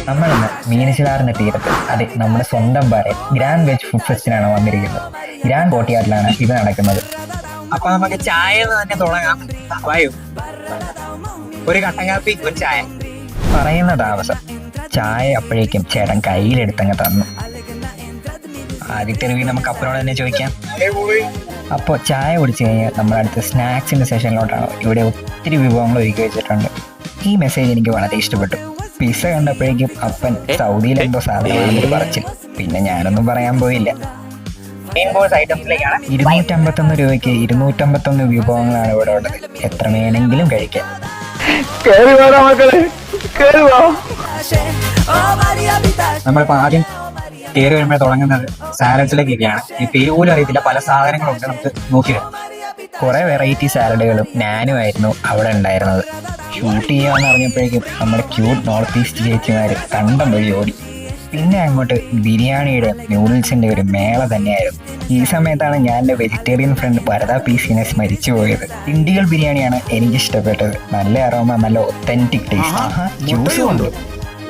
നമ്മളിന്ന് മീനച്ചിലാറിന്റെ തീരത്ത്, അതെ, നമ്മുടെ സ്വന്തം പാറയിൽ ഗ്രാൻഡ് വെജ് ഫുഡ് ഫെസ്റ്റിനാണ് വന്നിരിക്കുന്നത്. ഗ്രാൻഡ് കോർട്ട്യാർഡിലാണ് ഇത് നടക്കുന്നത്. അപ്പൊ നമുക്ക് ചായ തന്നെ തുടങ്ങാം. വായു, ഒരു കട്ടൻ കാപ്പി, ഒരു ചായ. പറയുന്ന താമസം ചായ അപ്പോഴേക്കും ചേട്ടൻ കയ്യിലെടുത്തങ്ങ് തന്നു. ആദ്യത്തെ റിവ്യൂ നമുക്ക് അപ്പുറം തന്നെ ചോദിക്കാം. അപ്പോൾ ചായ കുടിച്ചു കഴിഞ്ഞാൽ നമ്മളടുത്ത് സ്നാക്സിന്റെ സെഷനിലോട്ടാണ്. ഇവിടെ ഒത്തിരി വിഭവങ്ങൾ ഒരുക്കി വെച്ചിട്ടുണ്ട്. ഈ മെസ്സേജ് എനിക്ക് വളരെ ഇഷ്ടപ്പെട്ടു. പിസ്സ കണ്ടപ്പോഴേക്കും അപ്പൻ സൗദിയിൽ എന്തോ സാധനമാണെന്ന് പറച്ചിൽ. പിന്നെ ഞാനൊന്നും പറയാൻ പോയില്ല. 251 രൂപയ്ക്ക് 251 വിഭവങ്ങളാണ് ഇവിടെ ഉള്ളത്. എത്ര വേണമെങ്കിലും കഴിക്കാം. നമ്മളിപ്പോ ആദ്യം കയറി വരുമ്പോൾ തുടങ്ങുന്നത് സാലഡ്സിലേക്കൊക്കെയാണ്. ഈ പേര് പോലും അറിയത്തില്ല, പല സാധനങ്ങളുണ്ട്. നമുക്ക് നോക്കി വരാം. കുറെ വെറൈറ്റി സാലഡുകളും നാനുമായിരുന്നു അവിടെ ഉണ്ടായിരുന്നത്. ഷൂട്ട് ചെയ്യാമെന്ന് അറിഞ്ഞപ്പോഴേക്കും നമ്മുടെ ക്യൂട്ട് നോർത്ത് ഈസ്റ്റ് ചേച്ചിമാർ കണ്ടം വഴി ഓടി. പിന്നെ അങ്ങോട്ട് ബിരിയാണിയുടെ നൂഡിൽസിന്റെ ഒരു മേള തന്നെയായിരുന്നു. ഈ സമയത്താണ് ഞാൻ എൻ്റെ വെജിറ്റേറിയൻ ഫ്രണ്ട് ഭരത പീസിനെ സ്മരിച്ചു പോയത്. ഇണ്ടികൾ ബിരിയാണിയാണ് എനിക്കിഷ്ടപ്പെട്ടത്. നല്ല അറോമ, നല്ല ഒത്തന്റിക് ടേസ്റ്റ്. ജ്യൂസ് കൊണ്ടു.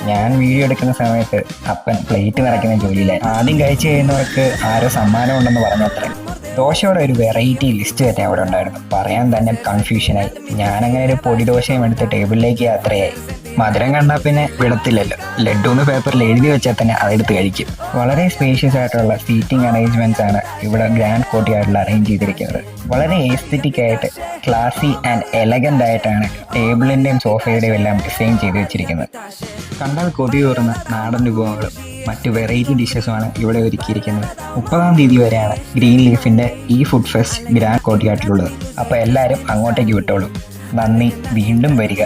ഞാൻ വീഡിയോ എടുക്കുന്ന സമയത്ത് അപ്പൻ പ്ലേറ്റ് നിറയ്ക്കുന്ന ജോലിയിലായി. ആദ്യം കഴിച്ചു കഴിയുന്നവർക്ക് ആരോ സമ്മാനം ഉണ്ടെന്ന് പറഞ്ഞത്ര. ദോശയുടെ ഒരു വെറൈറ്റി ലിസ്റ്റ് തന്നെ അവിടെ ഉണ്ടായിരുന്നു. പറയാൻ തന്നെ കൺഫ്യൂഷനായി. ഞാനങ്ങനെ ഒരു പൊടി ദോശയും എടുത്ത് ടേബിളിലേക്ക് യാത്രയായി. മധുരം കണ്ടാൽ പിന്നെ വിടത്തില്ലല്ലോ. ലഡ്ഡൂന്ന് പേപ്പറിൽ എഴുതി വെച്ചാൽ തന്നെ അതെടുത്ത് കഴിക്കും. വളരെ സ്പേഷ്യസ് ആയിട്ടുള്ള സീറ്റിംഗ് അറേഞ്ച്മെന്റ്സ് ആണ് ഇവിടെ ഗ്രാൻഡ് കോർട്ട്യാർഡിൽ അറേഞ്ച് ചെയ്തിരിക്കുന്നത്. വളരെ എസ്തെറ്റിക് ആയിട്ട്, ക്ലാസി ആൻഡ് എലഗന്റ് ആയിട്ടാണ് ടേബിളിന്റെയും സോഫയുടെയും എല്ലാം ഡിസൈൻ ചെയ്ത് വെച്ചിരിക്കുന്നത്. കണ്ടാൽ കൊതി തോറുന്ന നാടൻ വിഭവങ്ങളും മറ്റു വെറൈറ്റി ഡിഷസുമാണ് ഇവിടെ ഒരുക്കിയിരിക്കുന്നത്. 30-ാം തീയതി വരെയാണ് ഗ്രീൻ ലീഫിന്റെ ഈ ഫുഡ് ഫെസ്റ്റ് ഗ്രാൻഡ് കോർട്ട്യാർഡിലുള്ളത്. അപ്പോൾ എല്ലാവരും അങ്ങോട്ടേക്ക് വിട്ടോളൂ. നന്ദി. വീണ്ടും വരിക.